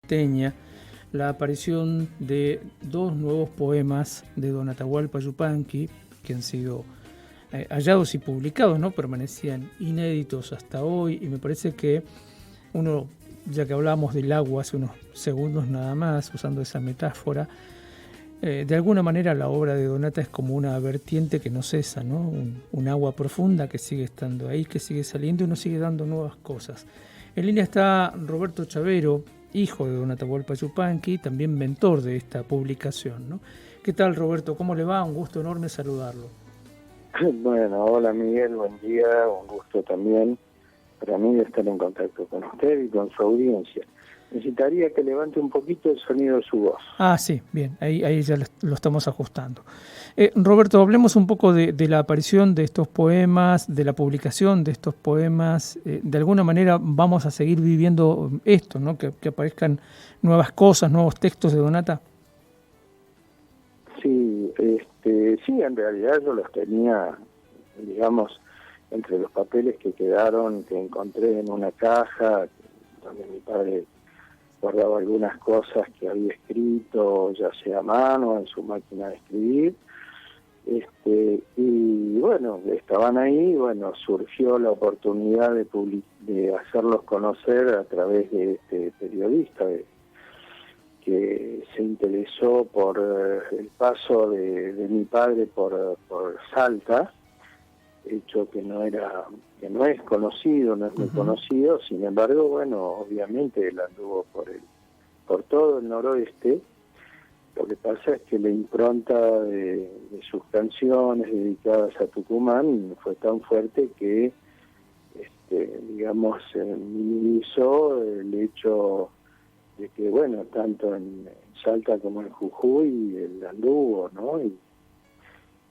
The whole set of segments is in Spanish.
salteña la aparición de dos nuevos poemas de don Atahualpa Yupanqui que han sido hallados y publicados, ¿no? Permanecían inéditos hasta hoy, y me parece que uno, ya que hablábamos del agua hace unos segundos nada más, usando esa metáfora, de alguna manera la obra de Donata es como una vertiente que no cesa, ¿no? Un agua profunda que sigue estando ahí, que sigue saliendo y nos sigue dando nuevas cosas. En línea está Roberto Chavero, hijo de don Atahualpa Yupanqui, también mentor de esta publicación, ¿no? ¿Qué tal, Roberto? ¿Cómo le va? Un gusto enorme saludarlo. Bueno, hola Miguel, buen día, un gusto también para mí de estar en contacto con usted y con su audiencia. Necesitaría que levante un poquito el sonido de su voz. Ah, sí, bien, ahí ya lo estamos ajustando. Roberto, hablemos un poco de la aparición de estos poemas, de la publicación de estos poemas. De alguna manera vamos a seguir viviendo esto, ¿no? Que aparezcan nuevas cosas, nuevos textos de Donata. Sí, sí, en realidad yo los tenía, digamos, entre los papeles que quedaron, que encontré en una caja, donde mi padre guardaba algunas cosas que había escrito, ya sea a mano, en su máquina de escribir, y bueno, estaban ahí, bueno, surgió la oportunidad de hacerlos conocer a través de este periodista que se interesó por el paso de mi padre por Salta, hecho que no es conocido, no es muy conocido. Sin embargo, bueno, obviamente él anduvo por todo el noroeste. Lo que pasa es que la impronta de sus canciones dedicadas a Tucumán fue tan fuerte que, digamos, minimizó el hecho de que, bueno, tanto en Salta como en Jujuy él anduvo, ¿no?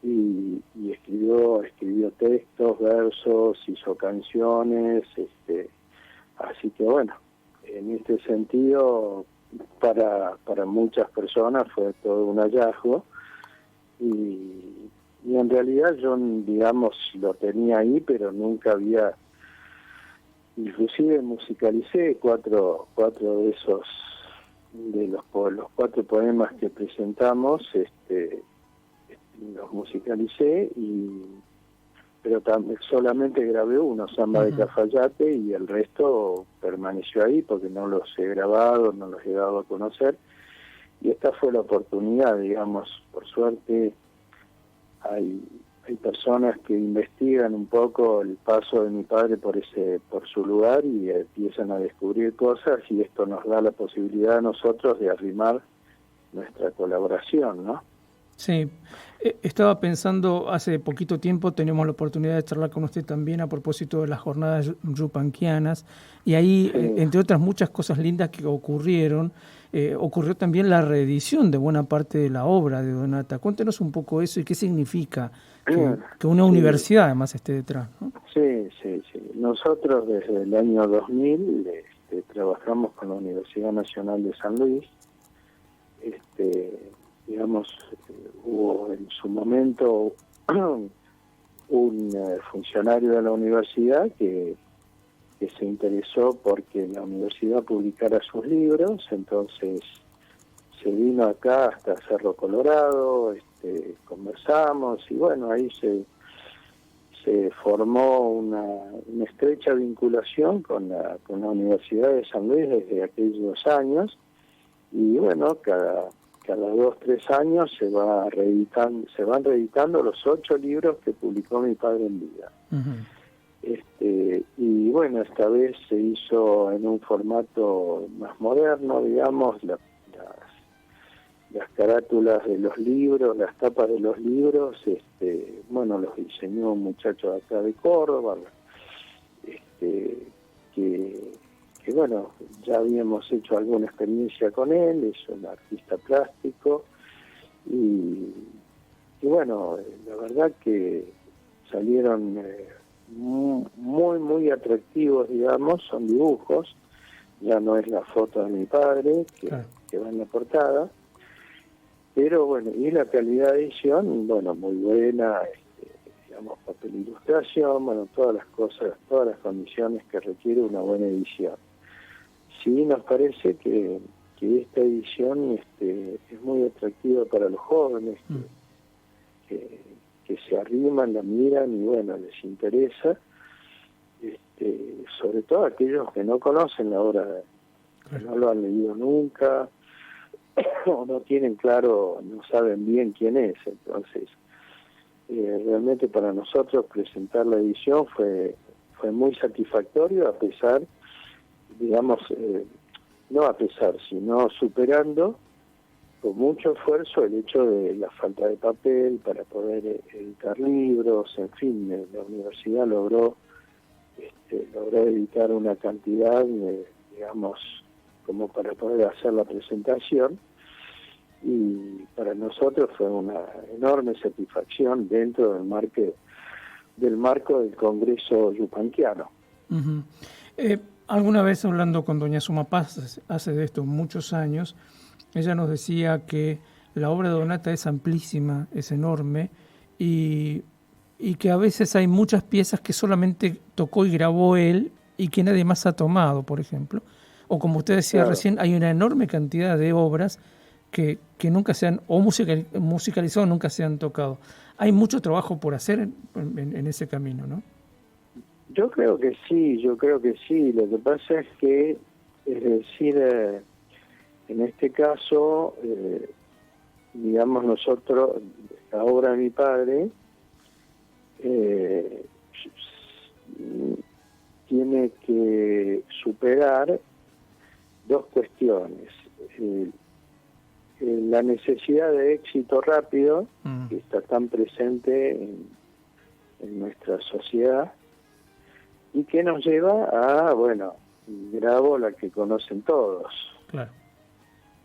Y escribió textos, versos, hizo canciones, así que bueno, en este sentido para muchas personas fue todo un hallazgo, y en realidad yo, digamos, lo tenía ahí, pero nunca había, inclusive musicalicé cuatro de esos, de los cuatro poemas que presentamos, los musicalicé, pero solamente grabé uno, Samba de Cafayate, y el resto permaneció ahí porque no los he grabado, no los he dado a conocer, y esta fue la oportunidad, digamos. Por suerte hay personas que investigan un poco el paso de mi padre por su lugar y empiezan a descubrir cosas, y esto nos da la posibilidad a nosotros de arrimar nuestra colaboración, ¿no? Sí, estaba pensando, hace poquito tiempo tenemos la oportunidad de charlar con usted también a propósito de las jornadas yupanquianas, y ahí, Sí. Entre otras muchas cosas lindas que ocurrieron, ocurrió también la reedición de buena parte de la obra de Donata. Cuéntenos un poco eso y qué significa que una universidad además esté detrás, ¿no? Sí. Nosotros desde el año 2000 trabajamos con la Universidad Nacional de San Luis. Digamos, hubo en su momento un funcionario de la universidad que se interesó porque la universidad publicara sus libros, entonces se vino acá hasta Cerro Colorado, conversamos, y bueno, ahí se formó una estrecha vinculación con la Universidad de San Luis desde aquellos años, y bueno, cada 2-3 años se van reeditando los 8 libros que publicó mi padre en vida. Y bueno, esta vez se hizo en un formato más moderno, digamos. Las carátulas de los libros, las tapas de los libros, bueno, los diseñó un muchacho de acá de Córdoba, que bueno, ya habíamos hecho alguna experiencia con él. Es un artista plástico, y bueno, la verdad que salieron muy atractivos, digamos. Son dibujos, ya no es la foto de mi padre que va en la portada, pero bueno, y la calidad de edición, bueno, muy buena, digamos, papel ilustración, bueno, todas las cosas, todas las condiciones que requiere una buena edición. Sí, nos parece que edición es muy atractiva para los jóvenes que se arriman, la miran y bueno, les interesa, sobre todo aquellos que no conocen la obra, que no lo han leído nunca o no tienen claro, no saben bien quién es. Entonces realmente para nosotros presentar la edición fue muy satisfactorio, a pesar, digamos, no a pesar, sino superando con mucho esfuerzo el hecho de la falta de papel para poder editar libros. En fin, la universidad logró editar una cantidad, digamos, como para poder hacer la presentación, y para nosotros fue una enorme satisfacción dentro del marco del Congreso Yupanquiano. Uh-huh. Alguna vez hablando con doña Suma Paz, hace de esto muchos años, ella nos decía que la obra de Donata es amplísima, es enorme, y que a veces hay muchas piezas que solamente tocó y grabó él y que nadie más ha tomado, por ejemplo. O como usted decía recién, hay una enorme cantidad de obras que nunca se han, o musicalizado, nunca se han tocado. Hay mucho trabajo por hacer en ese camino, ¿no? Yo creo que sí. Lo que pasa es que, es decir, en este caso, digamos, nosotros, la obra de mi padre, tiene que superar dos cuestiones. La necesidad de éxito rápido, que está tan presente en nuestra sociedad, y que nos lleva a, bueno, grabo la que conocen todos. Claro.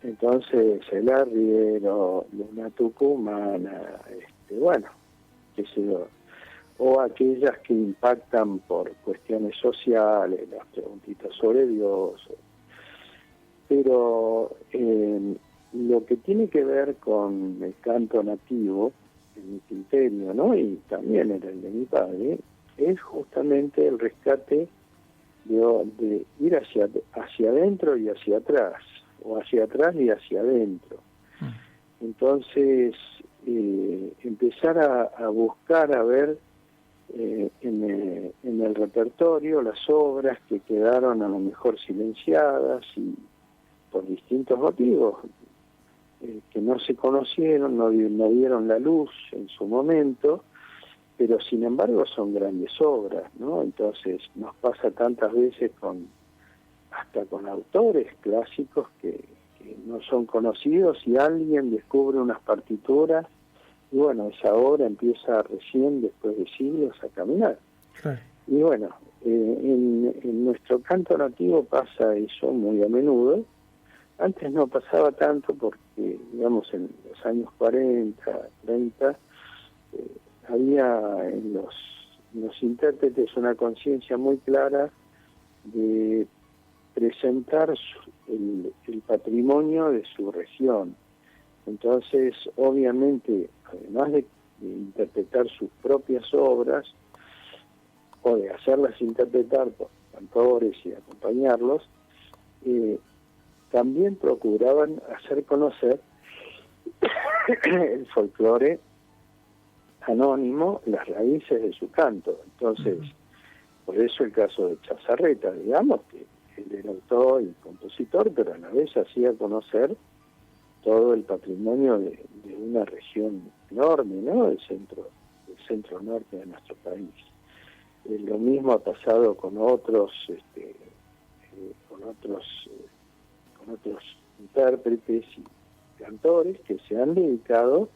Entonces, El Arriero, Luna Tucumana, bueno, qué sé yo, o aquellas que impactan por cuestiones sociales, las preguntitas sobre Dios. Pero lo que tiene que ver con el canto nativo, en mi criterio, ¿no?, y también en el de mi padre, es justamente el rescate de ir hacia adentro y hacia atrás, o hacia atrás y hacia adentro. Entonces, empezar a buscar, a ver en el repertorio las obras que quedaron a lo mejor silenciadas y por distintos motivos, que no se conocieron, no dieron la luz en su momento, pero sin embargo son grandes obras, ¿no? Entonces nos pasa tantas veces hasta con autores clásicos que no son conocidos, y alguien descubre unas partituras y bueno, esa obra empieza recién, después de siglos, a caminar. Claro. Y bueno, en nuestro canto nativo pasa eso muy a menudo. Antes no pasaba tanto porque, digamos, en los años 40, 30, había en los intérpretes una conciencia muy clara de presentar el patrimonio de su región. Entonces, obviamente, además de interpretar sus propias obras, o de hacerlas interpretar por cantores y acompañarlos, también procuraban hacer conocer el folclore anónimo, las raíces de su canto. Entonces, por eso el caso de Chazarreta, digamos, que él era autor y compositor, pero a la vez hacía conocer todo el patrimonio de una región enorme, ¿no?, del centro norte de nuestro país. Lo mismo ha pasado con otros intérpretes y cantores que se han dedicado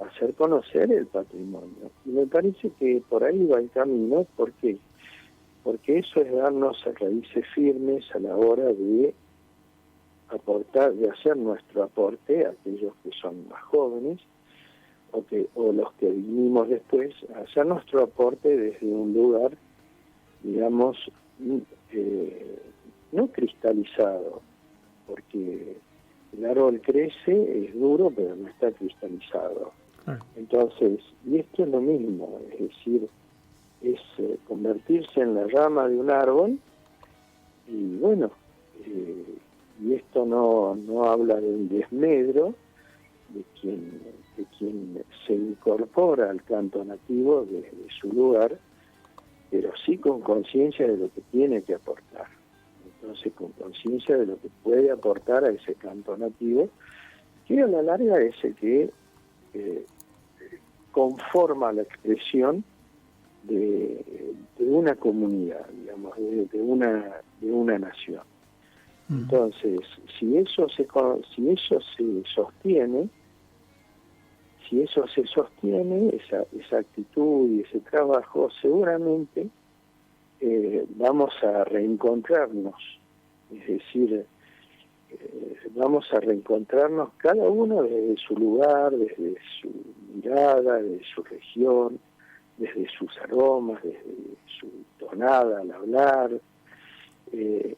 a hacer conocer el patrimonio. Y me parece que por ahí va el camino. ¿Por qué? Porque eso es darnos raíces firmes a la hora de aportar, de hacer nuestro aporte a aquellos que son más jóvenes o los que vinimos después, a hacer nuestro aporte desde un lugar, digamos, no cristalizado, porque el árbol crece, es duro, pero no está cristalizado. Entonces, y esto es lo mismo, es decir, es convertirse en la rama de un árbol y bueno, y esto no habla de un desmedro de quien se incorpora al canto nativo desde su lugar, pero sí con conciencia de lo que tiene que aportar. Entonces, con conciencia de lo que puede aportar a ese canto nativo, que a la larga es el que conforma la expresión de una comunidad, digamos, de una nación. Entonces, si eso se sostiene, esa actitud y ese trabajo, seguramente vamos a reencontrarnos, es decir, vamos a reencontrarnos cada uno desde su lugar, desde su mirada, desde su región, desde sus aromas, desde su tonada al hablar, y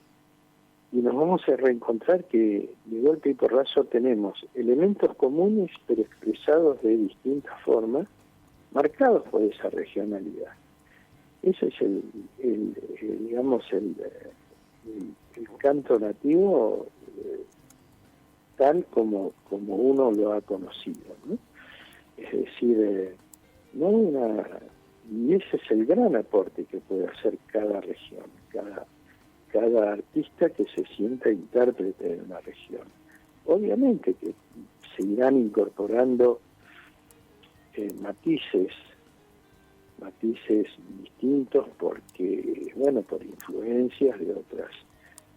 nos vamos a reencontrar que de golpe y porrazo tenemos elementos comunes pero expresados de distintas formas, marcados por esa regionalidad. Ese es el canto nativo tal como uno lo ha conocido, ¿no? Es decir, y ese es el gran aporte que puede hacer cada región, cada artista que se sienta intérprete de una región. Obviamente que se irán incorporando matices distintos porque, por influencias de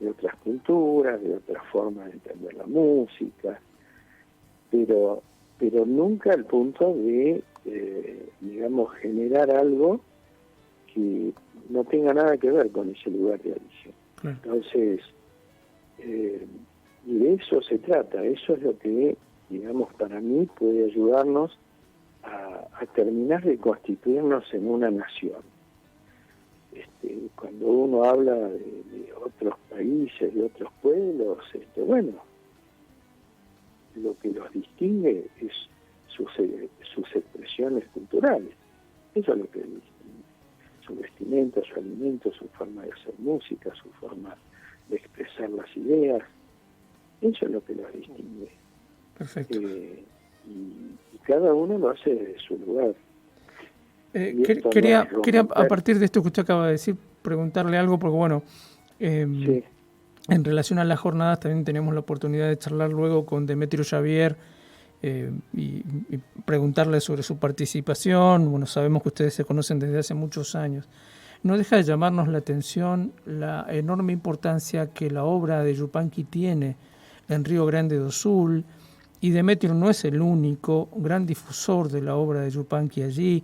otras culturas, de otras formas de entender la música, pero nunca al punto de, generar algo que no tenga nada que ver con ese lugar de origen. Claro. Entonces, y de eso se trata, eso es lo que, para mí puede ayudarnos a terminar de constituirnos en una nación. Cuando uno habla de otros países, de otros pueblos, lo que los distingue es sus expresiones culturales. Eso es lo que distingue. Su vestimenta, su alimento, su forma de hacer música, su forma de expresar las ideas. Eso es lo que los distingue. Perfecto. Y cada uno lo hace desde su lugar. Quería, a partir de esto que usted acaba de decir, preguntarle algo, porque sí. En relación a las jornadas también tenemos la oportunidad de charlar luego con Demetrio Xavier y preguntarle sobre su participación. Sabemos que ustedes se conocen desde hace muchos años. No deja de llamarnos la atención la enorme importancia que la obra de Yupanqui tiene en Río Grande do Sul, y Demetrio no es el único gran difusor de la obra de Yupanqui allí.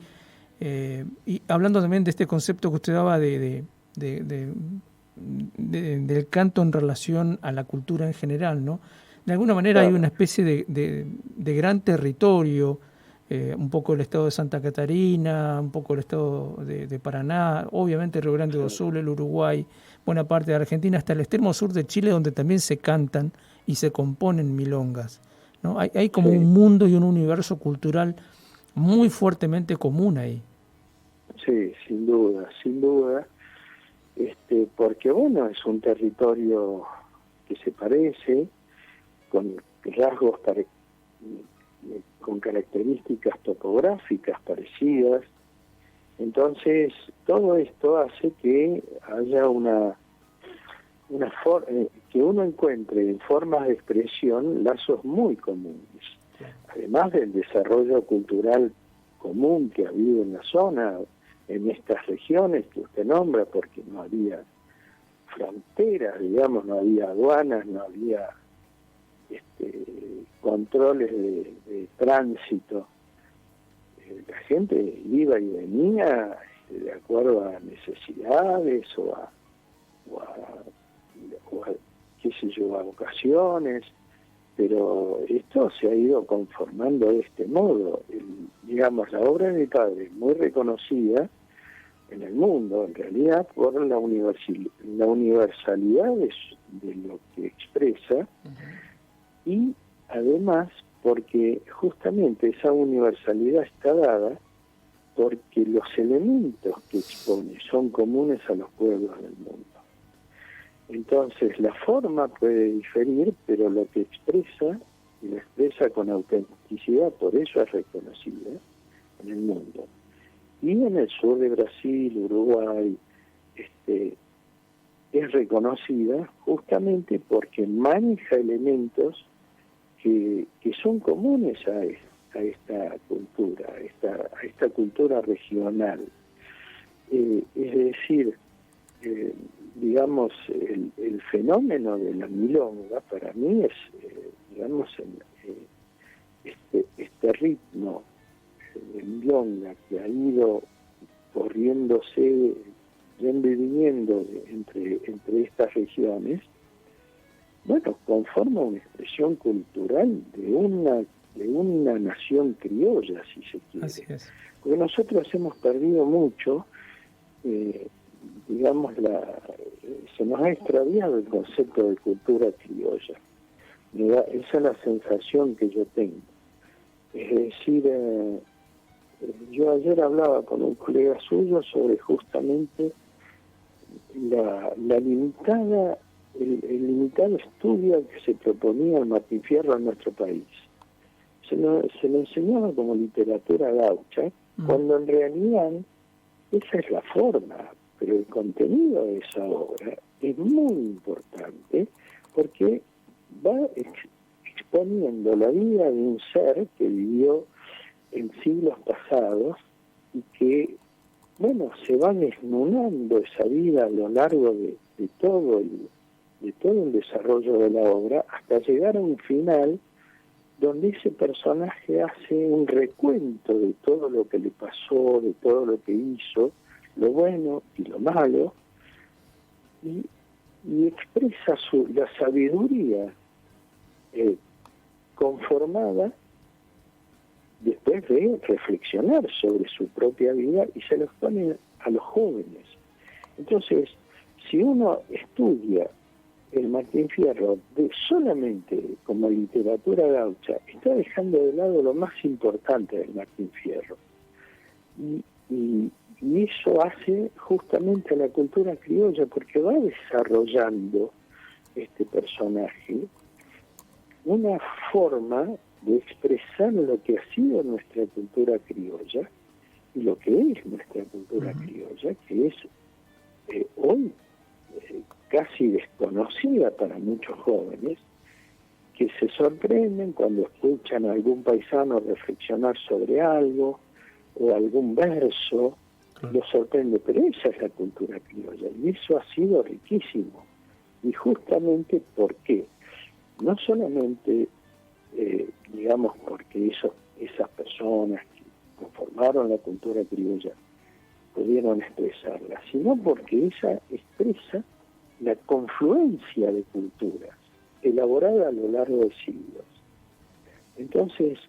Y hablando también de este concepto que usted daba del canto en relación a la cultura en general, ¿no? De alguna manera hay una especie de gran territorio, un poco el estado de Santa Catarina, un poco el estado de Paraná, obviamente Río Grande do Sul, el Uruguay, buena parte de Argentina, hasta el extremo sur de Chile, donde también se cantan y se componen milongas, ¿no? Hay como un mundo y un universo cultural muy fuertemente común ahí. Sí, sin duda, porque es un territorio que se parece, con rasgos con características topográficas parecidas. Entonces, todo esto hace que haya que uno encuentre en formas de expresión lazos muy comunes. Además del desarrollo cultural común que ha habido en la zona, en estas regiones que usted nombra, porque no había fronteras, no había aduanas, no había controles de tránsito. La gente iba y venía de acuerdo a necesidades o a a vocaciones, pero esto se ha ido conformando de este modo. La obra de mi padre es muy reconocida en el mundo, en realidad, por la universalidad de lo que expresa, y además porque justamente esa universalidad está dada porque los elementos que expone son comunes a los pueblos del mundo. Entonces la forma puede diferir, pero lo que expresa, y lo expresa con autenticidad, por eso es reconocida en el mundo. Y en el sur de Brasil, Uruguay, es reconocida justamente porque maneja elementos que son comunes a esta cultura, a esta cultura regional. Es decir, digamos, el fenómeno de la milonga para mí es, digamos, este ritmo de milonga que ha ido corriéndose, yendo y viniendo entre estas regiones, bueno, conforma una expresión cultural de una nación criolla, si se quiere. Así es. Porque nosotros hemos perdido mucho, digamos, se nos ha extraviado el concepto de cultura criolla. Esa es la sensación que yo tengo. Es decir, yo ayer hablaba con un colega suyo sobre justamente el limitado estudio que se proponía el Martín Fierro en nuestro país. Se lo enseñaba como literatura gaucha, cuando en realidad esa es la forma, pero el contenido de esa obra es muy importante porque va exponiendo la vida de un ser que vivió en siglos pasados y que, bueno, se va desnudando esa vida a lo largo de todo el desarrollo de la obra hasta llegar a un final donde ese personaje hace un recuento de todo lo que le pasó, de todo lo que hizo, lo bueno y lo malo, y expresa la sabiduría conformada después de reflexionar sobre su propia vida y se los pone a los jóvenes. Entonces, si uno estudia el Martín Fierro solamente como literatura gaucha, está dejando de lado lo más importante del Martín Fierro. Y eso hace justamente a la cultura criolla, porque va desarrollando este personaje una forma de expresar lo que ha sido nuestra cultura criolla y lo que es nuestra cultura criolla, que es hoy casi desconocida para muchos jóvenes, que se sorprenden cuando escuchan a algún paisano reflexionar sobre algo o algún verso, los sorprende, pero esa es la cultura criolla y eso ha sido riquísimo. Y justamente porque no solamente digamos porque esas personas que conformaron la cultura criolla pudieron expresarla, sino porque esa expresa la confluencia de culturas elaborada a lo largo de siglos. Entonces,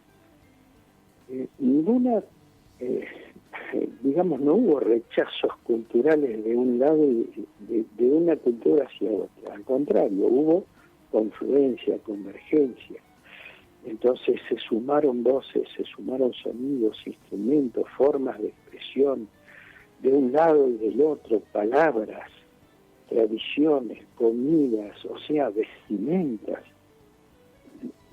digamos, no hubo rechazos culturales de un lado de una cultura hacia otra, al contrario, hubo confluencia, convergencia. Entonces se sumaron voces, se sumaron sonidos, instrumentos, formas de expresión, de un lado y del otro, palabras, tradiciones, comidas, o sea, vestimentas.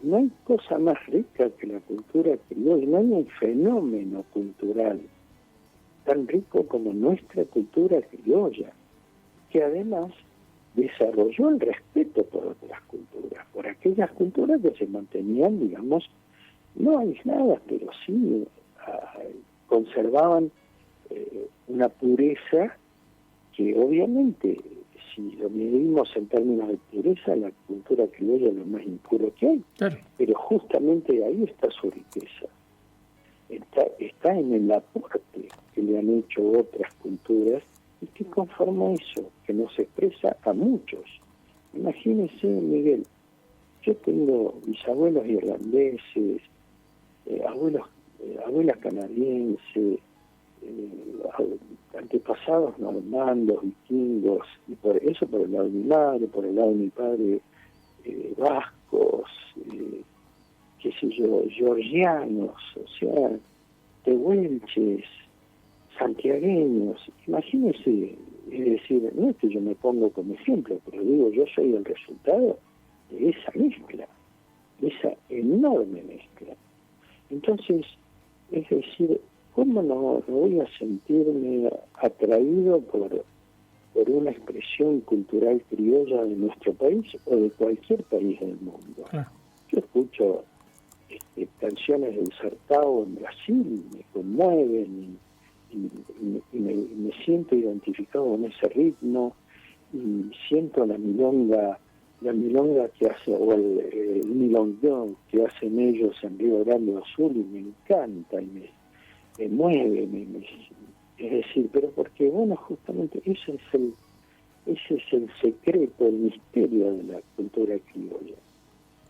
No hay cosa más rica que la cultura criolla, no hay un fenómeno cultural tan rico como nuestra cultura criolla, que además desarrolló el respeto por otras culturas, por aquellas culturas que se mantenían, digamos, no aisladas, pero sí conservaban una pureza que obviamente, si lo medimos en términos de pureza, la cultura criolla es lo más impuro que hay. Claro. Pero justamente ahí está su riqueza. Está en el aporte que le han hecho otras culturas y que conforma eso, que nos expresa a muchos. Imagínese, Miguel, yo tengo bisabuelos irlandeses, abuelas canadienses, antepasados normandos, vikingos, y por eso por el lado de mi madre, por el lado de mi padre, vascos, qué sé yo, georgianos, o sea, tehuelches, santiagueños. Imagínense Es decir, no es que yo me pongo como ejemplo, pero digo, yo soy el resultado de esa mezcla, de esa enorme mezcla. Entonces, es decir, ¿cómo no voy a sentirme atraído por una expresión cultural criolla de nuestro país o de cualquier país del mundo? Claro. Yo escucho canciones del Sartao en Brasil, me conmueven y me siento identificado con ese ritmo y siento la milonga que hace, o el milongueo que hacen ellos en Río Grande do Sul, y me encanta y me mueve, es decir, pero porque, bueno, justamente ese es el secreto, el misterio de la cultura criolla,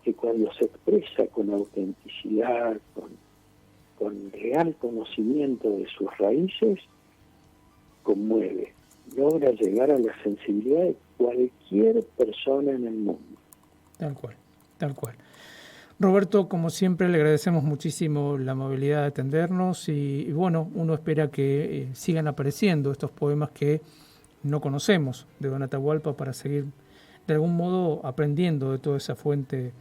que cuando se expresa con autenticidad, con real conocimiento de sus raíces, conmueve, logra llegar a la sensibilidad de cualquier persona en el mundo. Tal cual, tal cual. Roberto, como siempre, le agradecemos muchísimo la amabilidad de atendernos y bueno, uno espera que sigan apareciendo estos poemas que no conocemos de Don Atahualpa para seguir de algún modo aprendiendo de toda esa fuente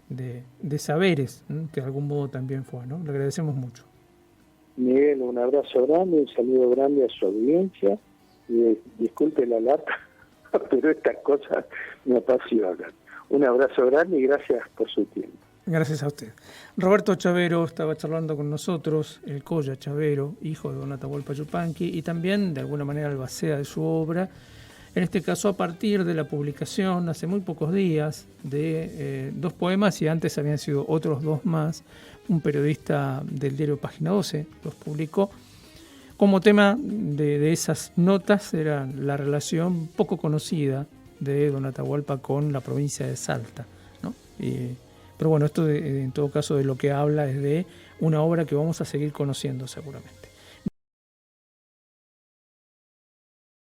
de saberes, ¿no? Que de algún modo también fue, ¿no? Le agradecemos mucho. Miguel, un abrazo grande, un saludo grande a su audiencia y disculpe la lata, pero estas cosas me apasionan. Un abrazo grande y gracias por su tiempo. Gracias a usted. Roberto Chavero estaba charlando con nosotros, el Colla Chavero, hijo de Don Atahualpa Yupanqui, y también de alguna manera albacea de su obra, en este caso a partir de la publicación hace muy pocos días de 2 poemas, y antes habían sido otros 2 más. Un periodista del diario Página 12 los publicó. Como tema de esas notas era la relación poco conocida de Don Atahualpa con la provincia de Salta, ¿no? Pero bueno, esto en todo caso de lo que habla es de una obra que vamos a seguir conociendo seguramente.